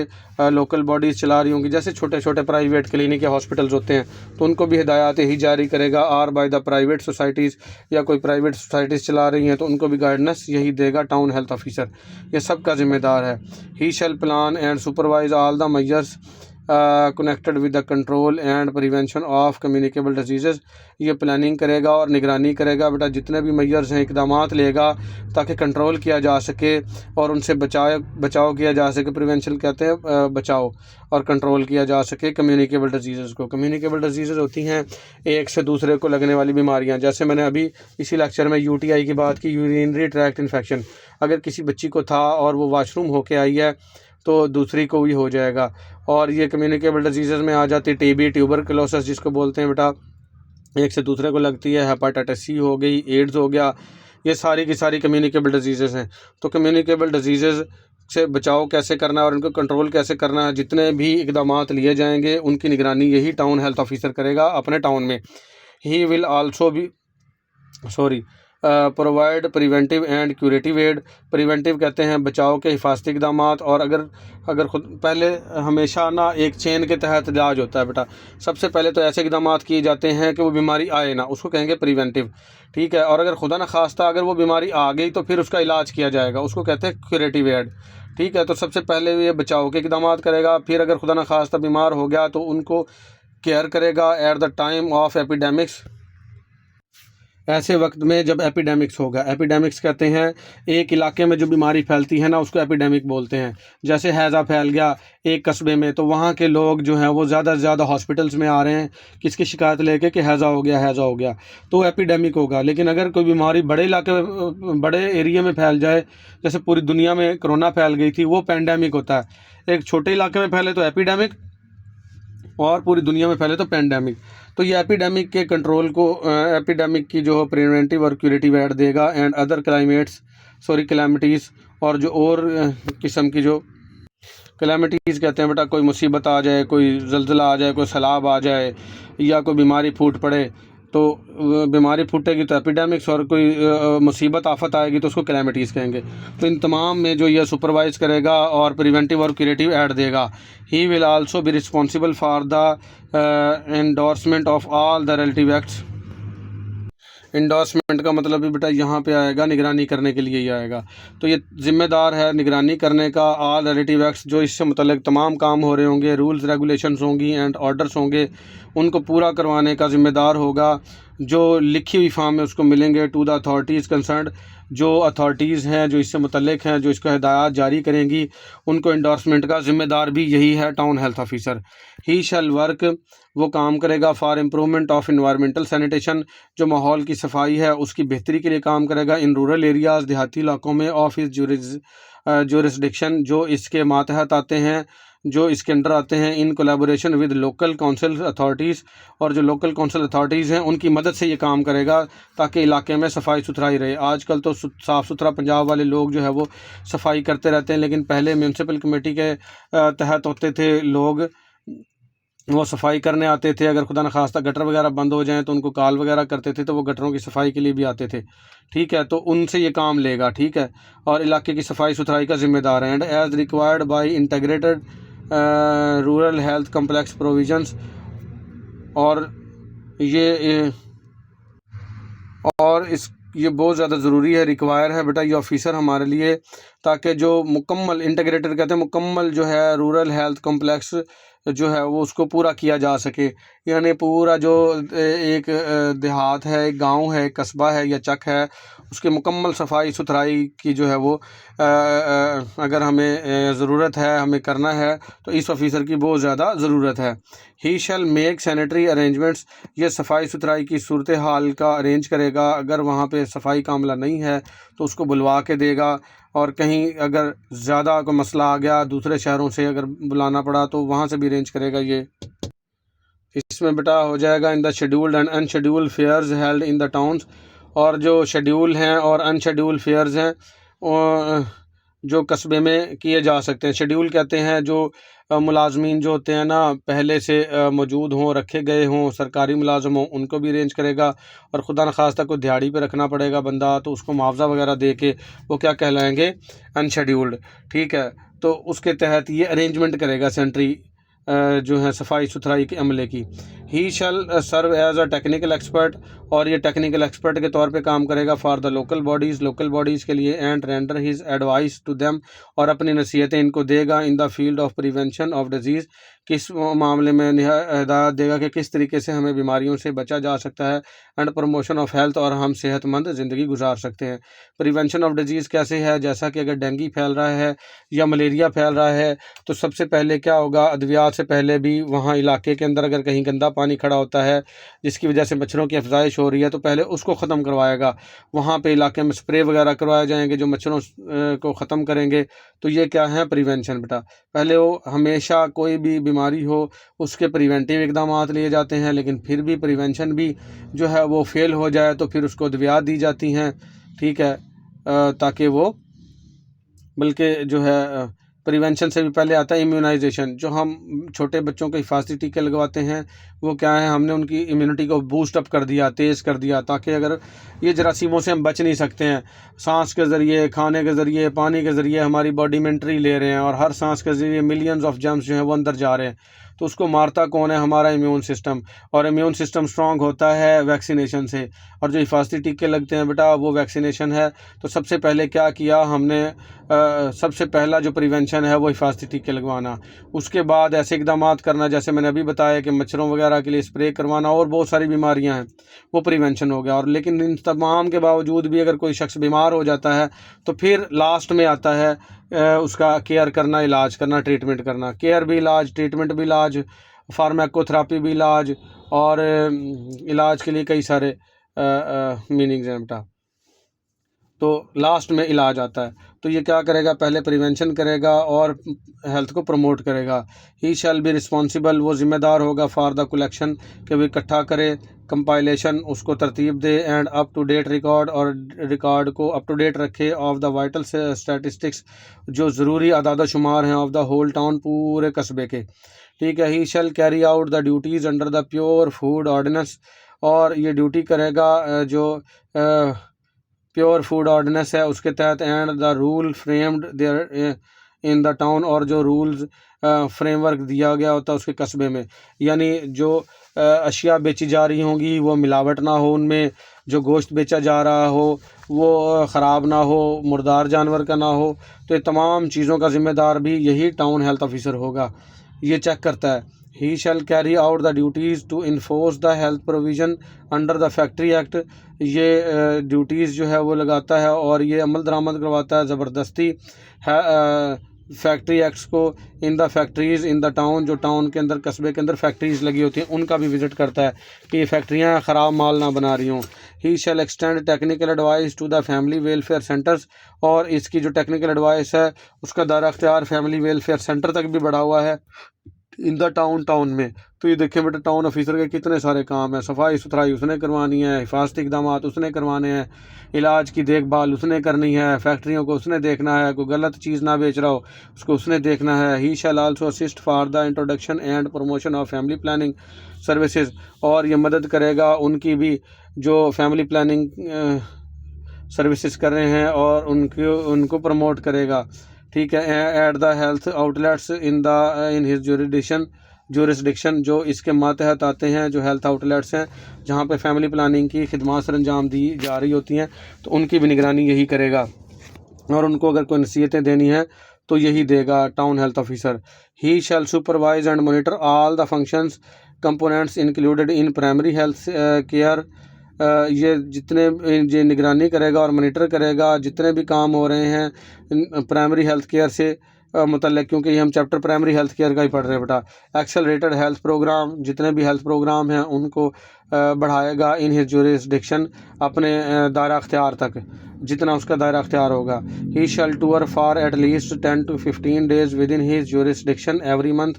लोकल बॉडीज़ चला रही होंगी, जैसे छोटे छोटे प्राइवेट क्लिनिक या हॉस्पिटल्स होते हैं, तो उनको भी हिदायत ही जारी करेगा। Or by the private societies, या कोई प्राइवेट सोसाइटीज़ चला रही हैं तो उनको भी गाइडेंस यही देगा टाउन हेल्थ ऑफिसर, ये सब का ज़िम्मेदार है। He shall plan and supervise all the measures connected with the control and prevention of communicable disease, ये प्लानिंग करेगा और निगरानी करेगा बेटा जितने भी मेजर्स हैं, इक़दामात लेगा ताकि कंट्रोल किया जा सके और उनसे बचाव किया जा सके। प्रिवेंशन कहते हैं बचाव, और कंट्रोल किया जा सके कम्युनिकेबल डिजीज़ को। कम्युनिकेबल डिजीज़ होती हैं एक से दूसरे को लगने वाली बीमारियां, जैसे मैंने अभी इसी लेक्चर में UTI की बात की, यूरिनरी ट्रैक्ट इन्फेक्शन। अगर किसी बच्ची को था और वो वाशरूम होके आई है तो दूसरी को भी हो जाएगा। और ये कम्युनिकेबल डिजीज़ में आ जाती है TB, ट्यूबरकुलोसिस जिसको बोलते हैं बेटा, एक से दूसरे को लगती है। हेपेटाइटिस C हो गई, एड्स हो गया, ये सारी की सारी कम्युनिकेबल डिजीज़ हैं। तो कम्युनिकेबल डिजीज़ से बचाव कैसे करना है और इनको कंट्रोल कैसे करना है, जितने भी इक़दामात लिए जाएंगे उनकी निगरानी यही टाउन हेल्थ ऑफिसर करेगा अपने टाउन में। ही विल आल्सो भी provide preventive and curative aid. Preventive कहते हैं बचाव के हिफाजती इक़दामात, और अगर खुद पहले हमेशा ना एक चेन के तहत इलाज होता है बेटा। सबसे पहले तो ऐसे इक़दामात किए जाते हैं कि वो बीमारी आए ना, उसको कहेंगे प्रिवेंटिव। ठीक है। और अगर खुदा न खास्ता अगर वो बीमारी आ गई तो फिर उसका इलाज किया जाएगा, उसको कहते हैं क्यूरेटिव एड। ठीक है। तो सबसे पहले ये बचाव के इक़दामात करेगा, फिर अगर खुदा न खास्ता बीमार हो गया तो उनको केयर करेगा at the time of epidemics, ऐसे वक्त में जब एपिडेमिक्स होगा। एपिडेमिक्स कहते हैं एक इलाके में जो बीमारी फैलती है ना, उसको एपिडेमिक बोलते हैं। जैसे हैज़ा फैल गया एक कस्बे में, तो वहाँ के लोग जो हैं वो ज़्यादा से ज़्यादा हॉस्पिटल्स में आ रहे हैं किसकी शिकायत लेके कि हैज़ा हो गया, तो एपिडेमिक होगा। लेकिन अगर कोई बीमारी बड़े इलाके में, बड़े एरिया में फैल जाए, जैसे पूरी दुनिया में कोरोना फैल गई थी, वो पैंडेमिक होता है। एक छोटे इलाके में फैले तो एपिडेमिक, और पूरी दुनिया में फैले तो पैंडेमिक। तो ये एपिडेमिक के कंट्रोल को, एपिडेमिक की जो प्रिवेंटिव और क्यूरेटिव एड देगा, एंड अदर क्लाइमेटीज़ और जो और किस्म की जो कैलामिटीज़ कहते हैं बेटा, कोई मुसीबत आ जाए, कोई ज़ल्ज़ला आ जाए, कोई सैलाब आ जाए या कोई बीमारी फूट पड़े, तो बीमारी फूटेगी तो एपिडेमिक्स, और कोई मुसीबत आफत आएगी तो उसको कैलामिटीज़ कहेंगे। तो इन तमाम में जो ये सुपरवाइज़ करेगा और प्रिवेंटिव और क्यूरेटिव ऐड देगा। ही will also be responsible for the endorsement of all the relative acts. Endorsement का मतलब भी बेटा यहाँ पे आएगा, निगरानी करने के लिए ही आएगा। तो ये ज़िम्मेदार है निगरानी करने का ऑल रिलेटिव एक्ट्स, जो इससे मुतल्लिक तमाम काम हो रहे होंगे, रूल्स रेगुलेशंस होंगी एंड ऑर्डर्स होंगे, उनको पूरा करवाने का ज़िम्मेदार होगा। जो लिखी हुई फॉर्म में उसको मिलेंगे टू द अथॉरिटीज़ कंसर्न्ड, जो अथॉरिटीज़ हैं जो इससे मुतल्लिक हैं, जो इसको हिदायत जारी करेंगी, उनको इंडोर्समेंट का ज़िम्मेदार भी यही है, town health officer. He shell work, वो काम करेगा for improvement of environmental sanitation, जो माहौल की सफाई है उसकी बेहतरी के लिए काम करेगा। इन रूरल एरियाज़, देहाती इलाकों में, ऑफ इस जुरिस्डिक्शन, जो इसके मातहत आते हैं, जो इसके अंडर आते हैं, in collaboration with local council authorities, और जो लोकल काउंसिल अथॉरिटीज़ हैं उनकी मदद से ये काम करेगा ताकि इलाके में सफाई सुथराई रहे। आजकल तो साफ़ सुथरा पंजाब वाले लोग जो है वो सफाई करते रहते हैं, लेकिन पहले म्यूनसिपल कमेटी के तहत होते थे लोग, वो सफाई करने आते थे। अगर खुदा न खास्ता गटर वगैरह बंद हो जाएं तो उनको कॉल वगैरह करते थे, तो वो गटरों की सफाई के लिए भी आते थे। ठीक है, तो उनसे ये काम लेगा। ठीक है, और इलाके की सफाई सुथराई का ज़िम्मेदार है। And as required by integrated rural health complex provisions, और ये बहुत ज़्यादा ज़रूरी है, रिक्वायर है बेटा ये ऑफिसर हमारे लिए, ताकि जो मुकम्मल इंटीग्रेटेड कहते हैं, मुकम्मल जो है रूरल हेल्थ कम्प्लेक्स जो है वो उसको पूरा किया जा सके। यानी पूरा जो एक देहात है, एक गांव है, एक कस्बा है या चक है, उसके मुकम्मल सफाई सुथराई की जो है वो अगर हमें ज़रूरत है, हमें करना है, तो इस ऑफिसर की बहुत ज़्यादा ज़रूरत है। He shell make sanitary arrangements, ये सफाई सुथराई की सूरत हाल का अरेंज करेगा। अगर वहाँ पे सफाई का अमला नहीं है तो उसको बुलवा के देगा, और कहीं अगर ज़्यादा कोई मसला आ गया, दूसरे शहरों से अगर बुलाना पड़ा तो वहाँ से भी अरेंज करेगा ये। इसमें बेटा हो जाएगा in the scheduled and unscheduled fairs held in the towns, और जो शेड्यूल हैं और अनशेड्यूल्ड फेयर्स हैं जो कस्बे में किए जा सकते हैं। शेड्यूल कहते हैं जो मुलाजमीन जो होते हैं ना, पहले से मौजूद हों, रखे गए हों, सरकारी मुलाजम हों, उनको भी अरेंज करेगा। और खुदा न खास्ता कोई दिहाड़ी पे रखना पड़ेगा बंदा, तो उसको मुआवजा वगैरह दे के वो क्या कहलाएंगे, अनशेड्यूल्ड। ठीक है, तो उसके तहत ये अरेंजमेंट करेगा सेंट्री जो है सफाई सुथराई के अमले की। He shall serve as a technical expert, और ये टेक्निकल एक्सपर्ट के तौर पे काम करेगा फॉर द लोकल बॉडीज़ के लिए। And render his advice to them, और अपनी नसीहतें इनको देगा। In the field of prevention of disease, किस मामले में हिदायत देगा कि किस तरीके से हमें बीमारियों से बचा जा सकता है। एंड प्रमोशन ऑफ हेल्थ, और हम सेहतमंद ज़िंदगी गुजार सकते हैं। प्रिवेंशन ऑफ डिजीज़ कैसे है, जैसा कि अगर डेंगू फैल रहा है या मलेरिया फैल रहा है, तो सबसे पहले क्या होगा, अद्वियात से पहले भी वहाँ इलाके के अंदर अगर कहीं गंदा पानी खड़ा होता है जिसकी वजह से मच्छरों की अफजाइश हो रही है, तो पहले उसको ख़त्म करवाएगा। वहाँ पे इलाके में स्प्रे वगैरह करवाए जाएंगे जो मच्छरों को ख़त्म करेंगे। तो ये क्या है, प्रिवेंशन बेटा। पहले वो हमेशा कोई भी बीमारी हो उसके प्रिवेंटिव इकदाम लिए जाते हैं, लेकिन फिर भी प्रिवेंशन भी जो है वो फेल हो जाए तो फिर उसको अद्वियात दी जाती हैं। ठीक है, ताकि वो, बल्कि जो है प्रिवेंशन से भी पहले आता है इम्यूनाइजेशन। जो हम छोटे बच्चों को हिफाजती टीके लगवाते हैं वो क्या है, हमने उनकी इम्यूनिटी को बूस्ट अप कर दिया, तेज़ कर दिया, ताकि अगर ये जरासीमों से हम बच नहीं सकते हैं, सांस के ज़रिए, खाने के ज़रिए, पानी के ज़रिए हमारी बॉडी में एंट्री ले रहे हैं, और हर सांस के ज़रिए मिलियंस ऑफ जर्म्स जो हैं वो अंदर जा रहे हैं। तो उसको मारता कौन है, हमारा इम्यून सिस्टम। और इम्यून सिस्टम स्ट्रॉन्ग होता है वैक्सीनेशन से, और जो हिफाजती टीके लगते हैं बेटा वो वैक्सीनेशन है। तो सबसे पहले क्या किया हमने, सबसे पहला जो प्रिवेंशन है वो हिफाजती टीके लगवाना। उसके बाद ऐसे इकदाम करना जैसे मैंने अभी बताया कि मच्छरों वगैरह के लिए स्प्रे करवाना, और बहुत सारी बीमारियां हैं, वो प्रिवेंशन हो गया। और लेकिन इन तमाम के बावजूद भी अगर कोई शख्स बीमार हो जाता है तो फिर लास्ट में आता है उसका केयर करना, इलाज करना, ट्रीटमेंट करना। केयर भी इलाज, ट्रीटमेंट भी इलाज, फार्माकोथेरापी भी इलाज, और इलाज के लिए कई सारे मीनिंग्स हैं बेटा। तो लास्ट में इलाज आता है। तो तो ये क्या करेगा, पहले प्रिवेंशन करेगा और हेल्थ को प्रमोट करेगा। ही शैल बी रिस्पॉन्सिबल, वो ज़िम्मेदार होगा फॉर द कलेक्शन, कि वो इकट्ठा करे, कंपाइलेशन उसको तरतीब दे, and up to date record, और रिकॉर्ड को अप टू डेट रखे, ऑफ द वाइटल स्टैटिस्टिक्स, जो ज़रूरी अदाद शुमार हैं, ऑफ द होल टाउन, पूरे कस्बे के। ठीक है। He shall carry out the duties under the pure food ordinance, और ये ड्यूटी करेगा जो प्योर फूड ऑर्डिनेंस है उसके तहत, and the rule framed there in the town, और जो रूल्स फ्रेमवर्क दिया गया होता है उसके कस्बे में, यानी जो अशिया बेची जा रही होंगी वो मिलावट ना हो, उनमें जो गोश्त बेचा जा रहा हो वो ख़राब ना हो, मुर्दार जानवर का ना हो। तो ये तमाम चीज़ों का ज़िम्मेदार भी यही टाउन हेल्थ ऑफिसर होगा, ये चेक करता है। He shall carry out the duties to enforce the health provision under the factory act, ये ड्यूटीज़ जो है वो लगाता है और ये अमल दरामद करवाता है ज़बरदस्ती है फैक्ट्री एक्ट्स को, in the factories in the town, जो टाउन के अंदर कस्बे के अंदर फैक्ट्रीज़ लगी होती हैं उनका भी विज़िट करता है कि ये फैक्ट्रियाँ ख़राब माल ना बना रही हों। He shall extend technical advice to the family welfare centres, और इसकी जो टेक्निकल एडवाइस है उसका दायरा अख्तियार फैमिली वेलफेयर सेंटर तक भी बढ़ा हुआ है इन द टाउन में। तो ये देखें बेटा, टाउन ऑफिसर के कितने सारे काम हैं, सफाई सुथराई उसने करवानी है, हिफाजती इक़दाम उसने करवाने हैं, इलाज की देखभाल उसने करनी है, फैक्ट्रियों को उसने देखना है, कोई गलत चीज़ ना बेच रहा हो उसको उसने देखना है। He shall also assist for the introduction and promotion of family planning services, और ये मदद करेगा उनकी भी जो फैमिली प्लानिंग सर्विसेज कर रहे हैं और उनको प्रमोट करेगा। ठीक है। At the health outlets in his jurisdiction, जो इसके मातहत आते हैं, जो हेल्थ आउटलेट्स हैं जहाँ पे फैमिली प्लानिंग की खिदमत सर अंजाम दी जा रही होती हैं, तो उनकी भी निगरानी यही करेगा, और उनको अगर कोई नसीहतें देनी है तो यही देगा town health officer. He shall supervise and monitor all the functions components included in primary health care, ये जितने ये निगरानी करेगा और मॉनिटर करेगा जितने भी काम हो रहे हैं प्राइमरी हेल्थ केयर से मतलब, क्योंकि ये हम चैप्टर प्राइमरी हेल्थ केयर का ही पढ़ रहे हैं बेटा। एक्सेलरेटेड हेल्थ प्रोग्राम, जितने भी हेल्थ प्रोग्राम हैं उनको बढ़ाएगा इन हिज जुरिस्डिक्शन, अपने दायरा अख्तियार तक, जितना उसका दायरा अख्तियार होगा। He shall tour for at least 10 to 15 days within his jurisdiction every month,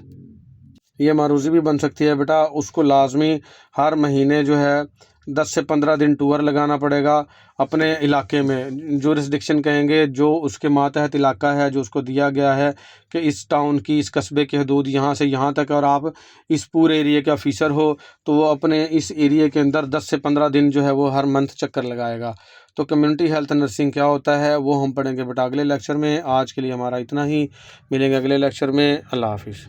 ये मारूजी भी बन सकती है बेटा, उसको लाजमी हर महीने जो है 10 से 15 दिन टूर लगाना पड़ेगा अपने इलाके में। जुरिस्डिक्शन कहेंगे जो उसके मातहत इलाका है, जो उसको दिया गया है कि इस टाउन की, इस कस्बे की हदूद यहाँ से यहाँ तक, और आप इस पूरे एरिए के ऑफिसर हो तो वो अपने इस एरिए के अंदर 10 से 15 दिन जो है वो हर मंथ चक्कर लगाएगा। तो कम्युनिटी हेल्थ नर्सिंग क्या होता है वो हम पढ़ेंगे बेटा अगले लेक्चर में। आज के लिए हमारा इतना ही, मिलेंगे अगले लेक्चर में। अल्लाह हाफिज़।